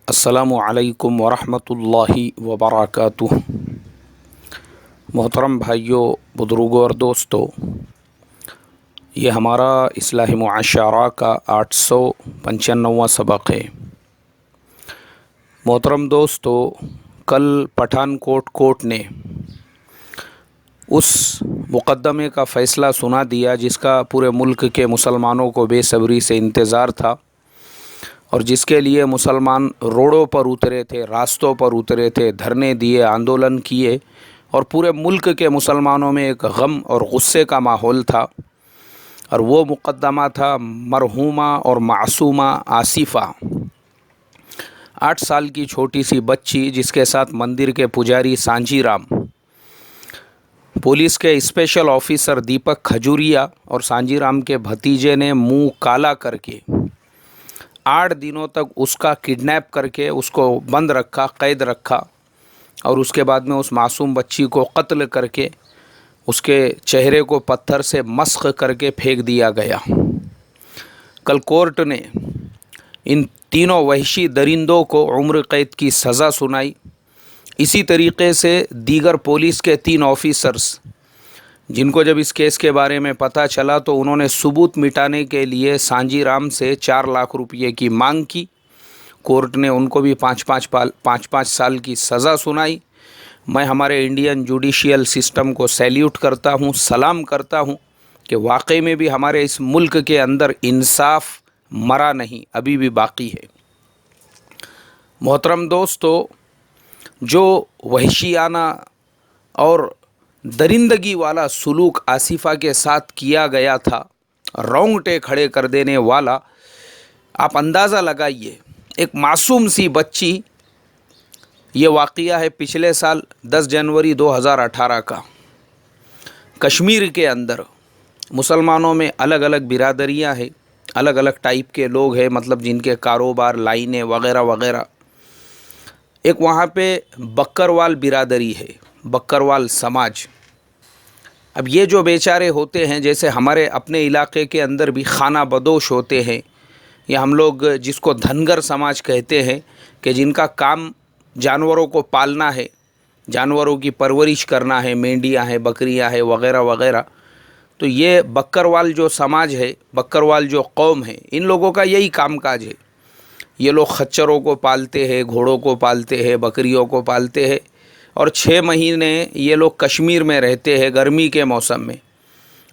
अस्सलामु अलैकुम वरहमतुल्लाहि वबरकातुह। मोहतरम भाइयों, बुज़ुर्गों और दोस्तों, ये हमारा इस्लाही मुआशरा का 895वां सबक है। मोहतरम दोस्तों, कल पठानकोट कोर्ट ने उस मुक़दमे का फ़ैसला सुना दिया जिसका पूरे मुल्क के मुसलमानों को बेसब्री से इंतज़ार था और जिसके लिए मुसलमान रोडों पर उतरे थे, रास्तों पर उतरे थे, धरने दिए, आंदोलन किए और पूरे मुल्क के मुसलमानों में एक गम और गुस्से का माहौल था। और वो मुक़दमा था मरहूमा और मासूमा आसिफ़ा, 8 साल की छोटी सी बच्ची जिसके साथ मंदिर के पुजारी सांजी राम, पुलिस के स्पेशल ऑफिसर दीपक खजूरिया और सांजी राम के भतीजे ने मुंह काला करके 8 दिनों तक उसका किडनैप करके उसको बंद रखा, कैद रखा और उसके बाद में उस मासूम बच्ची को कत्ल करके उसके चेहरे को पत्थर से मस्ख करके फेंक दिया गया। कल कोर्ट ने इन तीनों वहशी दरिंदों को उम्र कैद की सज़ा सुनाई। इसी तरीक़े से दीगर पुलिस के 3 ऑफिसर्स, जिनको जब इस केस के बारे में पता चला तो उन्होंने सबूत मिटाने के लिए सांजी राम से 4 लाख रुपये की मांग की। कोर्ट ने उनको भी 5-5 साल की सज़ा सुनाई। मैं हमारे इंडियन जुडिशियल सिस्टम को सैल्यूट करता हूँ, सलाम करता हूँ कि वाकई में भी हमारे इस मुल्क के अंदर इंसाफ मरा नहीं, अभी भी बाकी है। मोहतरम दोस्तों, जो वहशियाना और दरिंदगी वाला सुलूक आसिफ़ा के साथ किया गया था, रोंगटे खड़े कर देने वाला, आप अंदाज़ा लगाइए। एक मासूम सी बच्ची, ये वाक़या है पिछले साल 10 जनवरी 2018 का। कश्मीर के अंदर मुसलमानों में अलग अलग बिरादरियां हैं, अलग अलग टाइप के लोग हैं, मतलब जिनके कारोबार, लाइनें वग़ैरह वग़ैरह। एक वहाँ पे बकरवाल बिरादरी है, बकरवाल समाज। अब ये जो बेचारे होते हैं, जैसे हमारे अपने इलाके के अंदर भी खाना बदोश होते हैं, या हम लोग जिसको धनगर समाज कहते हैं, कि जिनका काम जानवरों को पालना है, जानवरों की परवरिश करना है, मेंढियाँ हैं, बकरियाँ हैं वग़ैरह वग़ैरह। तो ये बकरवाल जो समाज है, बकरवाल जो कौम है, इन लोगों का यही कामकाज है। ये लोग खच्चरों को पालते हैं, घोड़ों को पालते हैं, बकरियों को पालते हैं और 6 महीने ये लोग कश्मीर में रहते हैं गर्मी के मौसम में।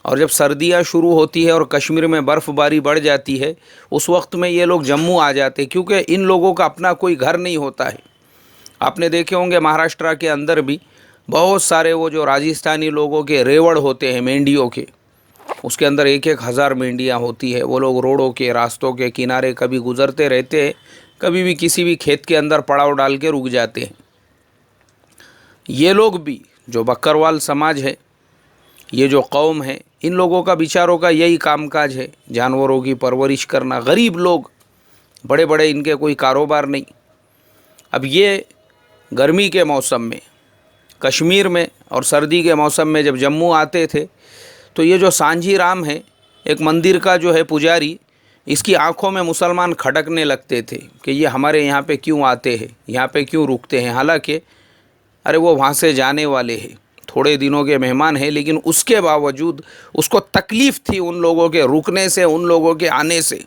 और जब सर्दियां शुरू होती है और कश्मीर में बर्फ़बारी बढ़ जाती है, उस वक्त में ये लोग जम्मू आ जाते हैं, क्योंकि इन लोगों का अपना कोई घर नहीं होता है। आपने देखे होंगे महाराष्ट्र के अंदर भी बहुत सारे वो जो राजस्थानी लोगों के रेवड़ होते हैं मेंढियों के, उसके अंदर 1-1 हज़ार मेंढियाँ होती है। वो लोग रोडों के, रास्तों के किनारे कभी गुज़रते रहते हैं, कभी भी किसी भी खेत के अंदर पड़ाव डाल के रुक जाते हैं। ये लोग भी, जो बकरवाल समाज है, ये जो कौम है, इन लोगों का बेचारों का यही कामकाज है, जानवरों की परवरिश करना। गरीब लोग, बड़े बड़े इनके कोई कारोबार नहीं। अब ये गर्मी के मौसम में कश्मीर में और सर्दी के मौसम में जब जम्मू आते थे, तो ये जो सांजी राम है, एक मंदिर का जो है पुजारी, इसकी आंखों में मुसलमान खटकने लगते थे कि ये हमारे यहाँ पे क्यों आते हैं, यहाँ पे क्यों रुकते हैं। हालांकि अरे वो वहाँ से जाने वाले हैं, थोड़े दिनों के मेहमान हैं, लेकिन उसके बावजूद उसको तकलीफ़ थी उन लोगों के रुकने से, उन लोगों के आने से।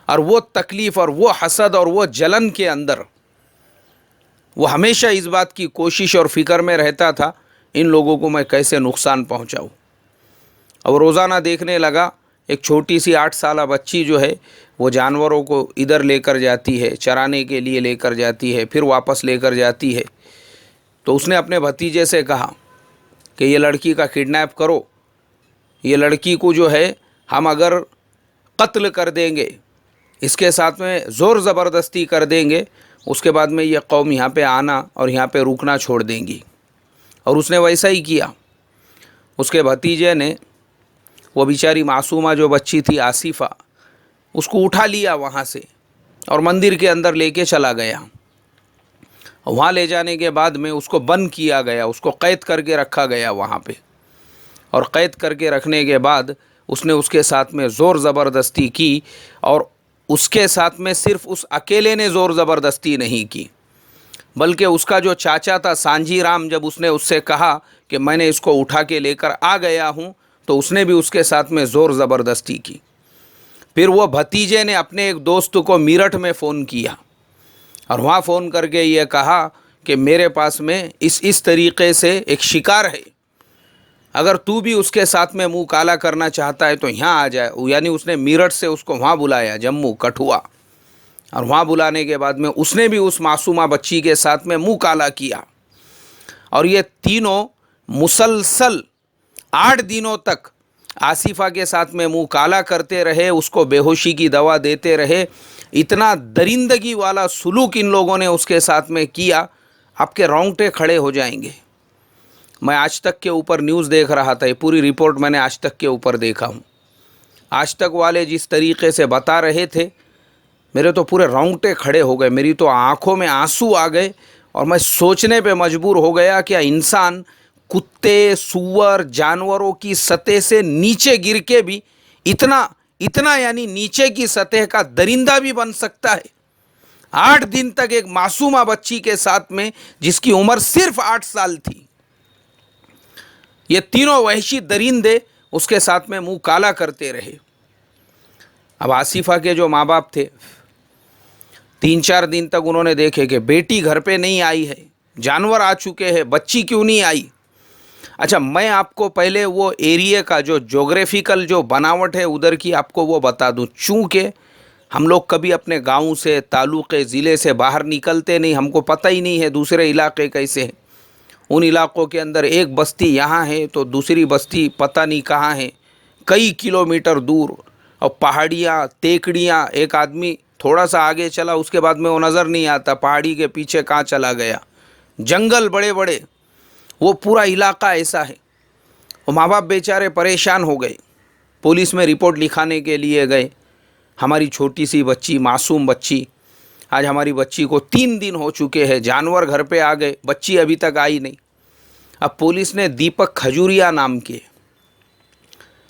और वो तकलीफ़ और वो हसद और वो जलन के अंदर वो हमेशा इस बात की कोशिश और फ़िक्र में रहता था, इन लोगों को मैं कैसे नुकसान पहुँचाऊँ। अब रोज़ाना देखने लगा, एक छोटी सी 8 साला बच्ची जो है, वो जानवरों को इधर लेकर जाती है, चराने के लिए लेकर जाती है, फिर वापस लेकर जाती है। तो उसने अपने भतीजे से कहा कि ये लड़की का किडनैप करो, ये लड़की को जो है हम अगर कत्ल कर देंगे, इसके साथ में ज़ोर ज़बरदस्ती कर देंगे, उसके बाद में ये कौम यहाँ पे आना और यहाँ पे रुकना छोड़ देंगी। और उसने वैसा ही किया। उसके भतीजे ने वो बेचारी मासूमा जो बच्ची थी आसिफ़ा, उसको उठा लिया वहाँ से और मंदिर के अंदर लेके चला गया। वहाँ ले जाने के बाद में उसको बंद किया गया, उसको कैद करके रखा गया वहाँ पे। और कैद करके रखने के बाद उसने उसके साथ में ज़ोर ज़बरदस्ती की और उसके साथ में सिर्फ उस अकेले ने ज़ोर ज़बरदस्ती नहीं की, बल्कि उसका जो चाचा था सांझी राम, जब उसने उससे कहा कि मैंने इसको उठा के लेकर आ गया हूँ, तो उसने भी उसके साथ में ज़ोर ज़बरदस्ती की। फिर वो भतीजे ने अपने एक दोस्त को मीरठ में फ़ोन किया और वहाँ फ़ोन करके ये कहा कि मेरे पास में इस तरीक़े से एक शिकार है, अगर तू भी उसके साथ में मुंह काला करना चाहता है तो यहाँ आ जाए। यानी उसने मीरठ से उसको वहाँ बुलाया, जम्मू कठुआ, और वहाँ बुलाने के बाद में उसने भी उस मासूमा बच्ची के साथ में मुंह काला किया। और ये तीनों मुसलसल 8 दिनों तक आसिफा के साथ में मुंह काला करते रहे, उसको बेहोशी की दवा देते रहे। इतना दरिंदगी वाला सुलूक इन लोगों ने उसके साथ में किया, आपके रोंगटे खड़े हो जाएंगे। मैं आज तक के ऊपर न्यूज़ देख रहा था, ये पूरी रिपोर्ट मैंने आज तक के ऊपर देखा हूँ। आज तक वाले जिस तरीक़े से बता रहे थे, मेरे तो पूरे रोंगटे खड़े हो गए, मेरी तो आँखों में आंसू आ गए और मैं सोचने पे मजबूर हो गया कि इंसान कुत्ते, सूअर, जानवरों की सतह से नीचे गिर के भी इतना यानी नीचे की सतह का दरिंदा भी बन सकता है। 8 दिन तक एक मासूमा बच्ची के साथ में, जिसकी उम्र सिर्फ 8 साल थी, ये तीनों वहशी दरिंदे उसके साथ में मुंह काला करते रहे। अब आसिफा के जो माँ बाप थे, 3-4 दिन तक उन्होंने देखे कि बेटी घर पे नहीं आई है, जानवर आ चुके हैं, बच्ची क्यों नहीं आई। अच्छा, मैं आपको पहले वो एरिया का जो ज्योग्राफिकल जो बनावट है उधर की आपको वो बता दूं। चूँकि हम लोग कभी अपने गांव से, तालुके, ज़िले से बाहर निकलते नहीं, हमको पता ही नहीं है दूसरे इलाके कैसे हैं। उन इलाक़ों के अंदर एक बस्ती यहाँ है तो दूसरी बस्ती पता नहीं कहाँ है, कई किलोमीटर दूर, और पहाड़ियाँ, टेकड़ियाँ। एक आदमी थोड़ा सा आगे चला, उसके बाद में वो नज़र नहीं आता पहाड़ी के पीछे कहाँ चला गया। जंगल बड़े बड़े, वो पूरा इलाका ऐसा है। वो माँ बाप बेचारे परेशान हो गए, पुलिस में रिपोर्ट लिखाने के लिए गए। हमारी छोटी सी बच्ची, मासूम बच्ची, आज हमारी बच्ची को 3 दिन हो चुके हैं, जानवर घर पे आ गए, बच्ची अभी तक आई नहीं। अब पुलिस ने दीपक खजूरिया नाम के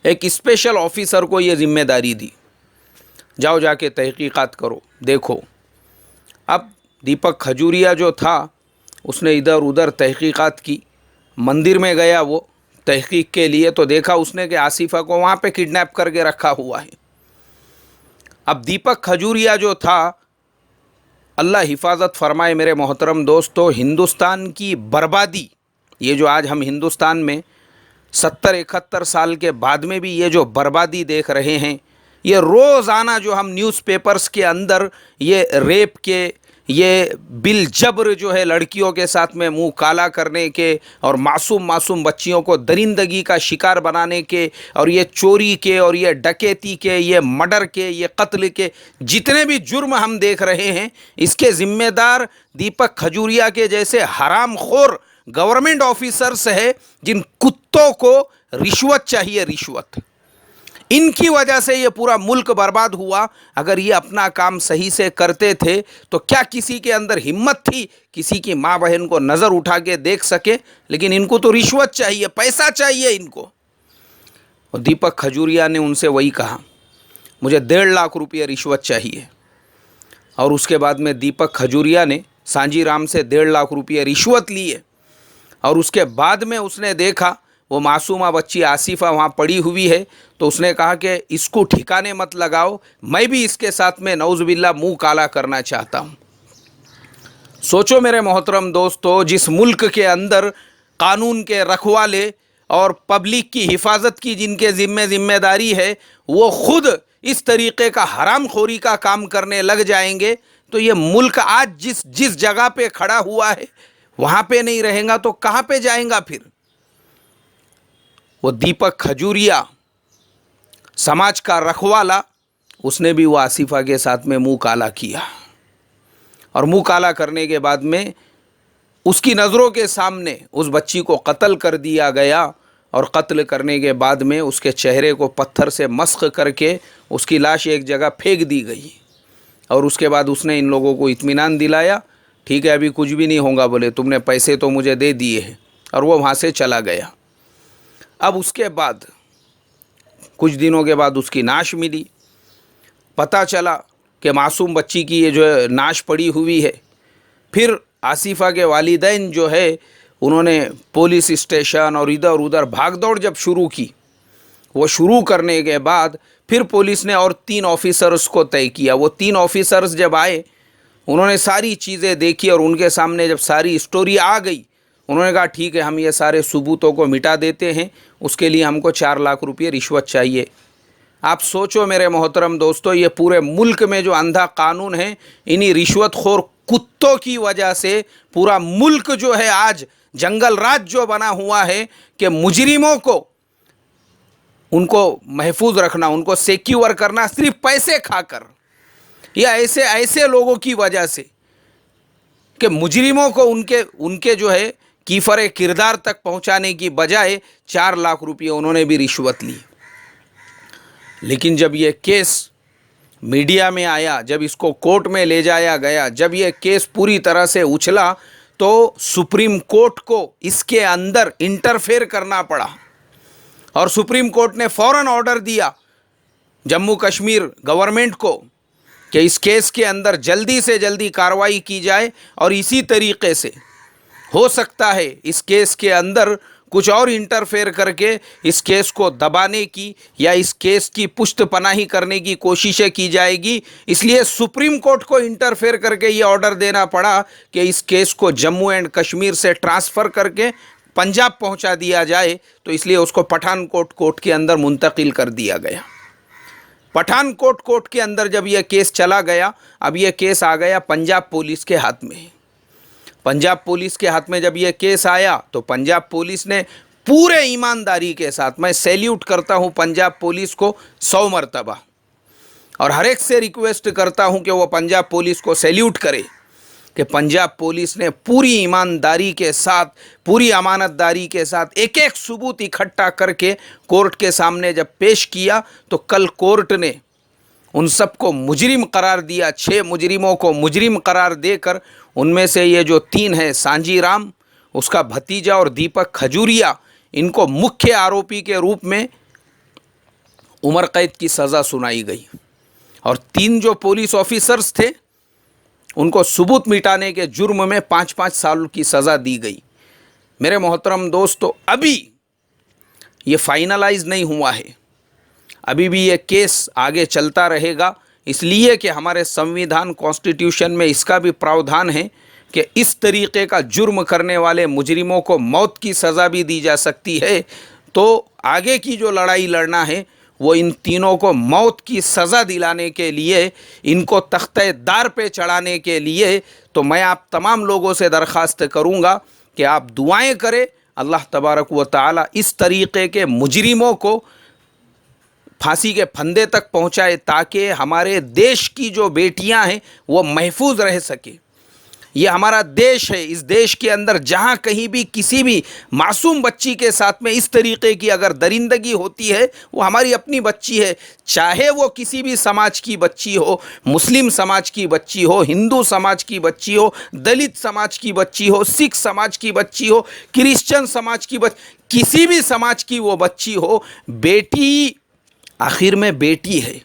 एक स्पेशल ऑफिसर को ये जिम्मेदारी दी, जाओ जाके तहकीकात करो, देखो। अब दीपक खजूरिया जो था, उसने इधर उधर तहकीकात की, मंदिर में गया वो तहकीक के लिए, तो देखा उसने कि आसिफा को वहाँ पे किडनैप करके रखा हुआ है। अब दीपक खजूरिया जो था, अल्लाह हिफाजत फरमाए मेरे मोहतरम दोस्तों, हिंदुस्तान की बर्बादी, ये जो आज हम हिंदुस्तान में 70-71 साल के बाद में भी ये जो बर्बादी देख रहे हैं, ये रोज़ाना जो हम न्यूज़पेपर्स के अंदर ये रेप के, ये बिल जबर जो है लड़कियों के साथ में मुंह काला करने के, और मासूम बच्चियों को दरिंदगी का शिकार बनाने के, और ये चोरी के, और ये डकैती के, ये मर्डर के, ये कत्ल के, जितने भी जुर्म हम देख रहे हैं, इसके ज़िम्मेदार दीपक खजूरिया के जैसे हरामखोर गवर्नमेंट ऑफिसर्स है, जिन कुत्तों को रिश्वत चाहिए, रिश्वत। इनकी वजह से ये पूरा मुल्क बर्बाद हुआ। अगर ये अपना काम सही से करते थे तो क्या किसी के अंदर हिम्मत थी किसी की माँ बहन को नज़र उठा के देख सके? लेकिन इनको तो रिश्वत चाहिए, पैसा चाहिए इनको। और दीपक खजूरिया ने उनसे वही कहा, मुझे 1.5 लाख रुपये रिश्वत चाहिए। और उसके बाद में दीपक खजूरिया ने सांझी राम से 1.5 लाख रुपये रिश्वत लिए। और उसके बाद में उसने देखा वो मासूमा बच्ची आसिफा वहाँ पड़ी हुई है, तो उसने कहा कि इसको ठिकाने मत लगाओ, मैं भी इसके साथ में नौज़ुबिल्ला मुंह काला करना चाहता हूँ। सोचो मेरे मोहतरम दोस्तों, जिस मुल्क के अंदर कानून के रखवाले और पब्लिक की हिफाजत की जिनके जिम्मेदारी है, वो खुद इस तरीक़े का हरामखोरी का काम करने लग जाएंगे, तो ये मुल्क आज जिस जगह पे खड़ा हुआ है वहाँ पे नहीं रहेगा तो कहाँ पे जाएगा फिर? वो दीपक खजूरिया समाज का रखवाला, उसने भी वो आसिफा के साथ में मुंह काला किया। और मुंह काला करने के बाद में उसकी नज़रों के सामने उस बच्ची को कत्ल कर दिया गया। और कत्ल करने के बाद में उसके चेहरे को पत्थर से मस्ख करके उसकी लाश एक जगह फेंक दी गई। और उसके बाद उसने इन लोगों को इत्मीनान दिलाया, ठीक है अभी कुछ भी नहीं होगा, बोले तुमने पैसे तो मुझे दे दिए हैं। और वो वहाँ से चला गया। अब उसके बाद कुछ दिनों के बाद उसकी नाश मिली। पता चला कि मासूम बच्ची की ये जो है नाश पड़ी हुई है। फिर आसिफा के वालिदैन जो है उन्होंने पुलिस स्टेशन और इधर उधर भागदौड़ जब शुरू की, वो शुरू करने के बाद फिर पुलिस ने और 3 ऑफिसर्स को तय किया। वो 3 ऑफिसर्स जब आए, उन्होंने सारी चीज़ें देखी और उनके सामने जब सारी स्टोरी आ गई, उन्होंने कहा ठीक है, हम ये सारे सबूतों को मिटा देते हैं, उसके लिए हमको 4 लाख रुपये रिश्वत चाहिए। आप सोचो मेरे मोहतरम दोस्तों, ये पूरे मुल्क में जो अंधा कानून है, इन्हीं रिश्वतखोर कुत्तों की वजह से पूरा मुल्क जो है आज जंगल राज जो बना हुआ है कि मुजरिमों को उनको महफूज रखना, उनको सिक्योर करना सिर्फ पैसे खाकर, या ऐसे ऐसे लोगों की वजह से कि मुजरिमों को उनके जो है कीफर किरदार तक पहुंचाने की बजाय 4 लाख रुपये उन्होंने भी रिश्वत ली। लेकिन जब ये केस मीडिया में आया, जब इसको कोर्ट में ले जाया गया, जब ये केस पूरी तरह से उछला, तो सुप्रीम कोर्ट को इसके अंदर इंटरफेयर करना पड़ा और सुप्रीम कोर्ट ने फ़ौरन ऑर्डर दिया जम्मू कश्मीर गवर्नमेंट को कि इस केस के अंदर जल्दी से जल्दी कार्रवाई की जाए और इसी तरीके से हो सकता है इस केस के अंदर कुछ और इंटरफेयर करके इस केस को दबाने की या इस केस की पुष्टपनाही करने की कोशिशें की जाएगी। इसलिए सुप्रीम कोर्ट को इंटरफेयर करके ये ऑर्डर देना पड़ा कि इस केस को जम्मू एंड कश्मीर से ट्रांसफ़र करके पंजाब पहुंचा दिया जाए। तो इसलिए उसको पठानकोट कोर्ट के अंदर मुंतकिल कर दिया गया। पठानकोट कोर्ट के अंदर जब यह केस चला गया, अब यह केस आ गया पंजाब पुलिस के हाथ में। पंजाब पुलिस के हाथ में जब यह केस आया तो पंजाब पुलिस ने पूरे ईमानदारी के साथ, मैं सैल्यूट करता हूं पंजाब पुलिस को 100 मरतबा, और हर एक से रिक्वेस्ट करता हूं कि वो पंजाब पुलिस को सैल्यूट करे कि पंजाब पुलिस ने पूरी ईमानदारी के साथ, पूरी अमानतदारी के साथ एक एक सबूत इकट्ठा करके कोर्ट के सामने जब पेश किया, तो कल कोर्ट ने उन सबको मुजरिम करार दिया। 6 मुजरिमों को मुजरिम करार देकर उनमें से ये जो 3 हैं, सांजी राम, उसका भतीजा और दीपक खजूरिया, इनको मुख्य आरोपी के रूप में उम्र कैद की सज़ा सुनाई गई। और 3 जो पुलिस ऑफिसर्स थे उनको सबूत मिटाने के जुर्म में 5-5 साल की सज़ा दी गई। मेरे मोहतरम दोस्तों, अभी ये फाइनलाइज नहीं हुआ है, अभी भी ये केस आगे चलता रहेगा, इसलिए कि हमारे संविधान कॉन्स्टिट्यूशन में इसका भी प्रावधान है कि इस तरीके का जुर्म करने वाले मुजरिमों को मौत की सज़ा भी दी जा सकती है। तो आगे की जो लड़ाई लड़ना है वो इन तीनों को मौत की सज़ा दिलाने के लिए, इनको तख्ते दार पे चढ़ाने के लिए, तो मैं आप तमाम लोगों से दरख्वास्त करूँगा कि आप दुआएं करें, अल्लाह तबारक व तआला इस तरीके के मुजरिमों को फांसी के फंदे तक पहुंचाए ताकि हमारे देश की जो बेटियां हैं वो महफूज रह सके। ये हमारा देश है, इस देश के अंदर जहाँ कहीं भी किसी भी मासूम बच्ची के साथ में इस तरीके की अगर दरिंदगी होती है, वो हमारी अपनी बच्ची है, चाहे वो किसी भी समाज की बच्ची हो, मुस्लिम समाज की बच्ची हो, हिंदू समाज की बच्ची हो, दलित समाज की बच्ची हो, सिख समाज की बच्ची हो, क्रिश्चियन समाज की किसी भी समाज की वो बच्ची हो, बेटी आखिर में बेटी है,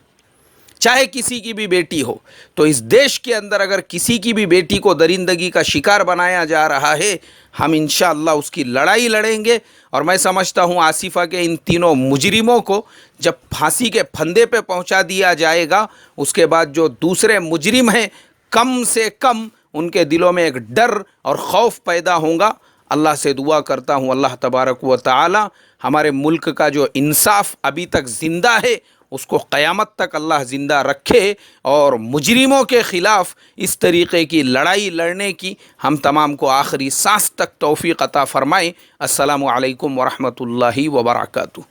चाहे किसी की भी बेटी हो। तो इस देश के अंदर अगर किसी की भी बेटी को दरिंदगी का शिकार बनाया जा रहा है, हम इंशाअल्लाह उसकी लड़ाई लड़ेंगे। और मैं समझता हूँ आसिफा के इन तीनों मुजरिमों को जब फांसी के फंदे पे पहुँचा दिया जाएगा, उसके बाद जो दूसरे मुजरिम हैं, कम से कम उनके दिलों में एक डर और खौफ पैदा होगा। अल्लाह से दुआ करता हूँ अल्लाह तबारक व तआला हमारे मुल्क का जो इंसाफ अभी तक ज़िंदा है उसको क़यामत तक अल्लाह ज़िंदा रखे, और मुजरिमों के ख़िलाफ़ इस तरीक़े की लड़ाई लड़ने की हम तमाम को आखिरी सांस तक तौफ़ीक़ अता फ़रमाए। अस्सलामु अलैकुम व रहमतुल्लाहि व बरकातुहू।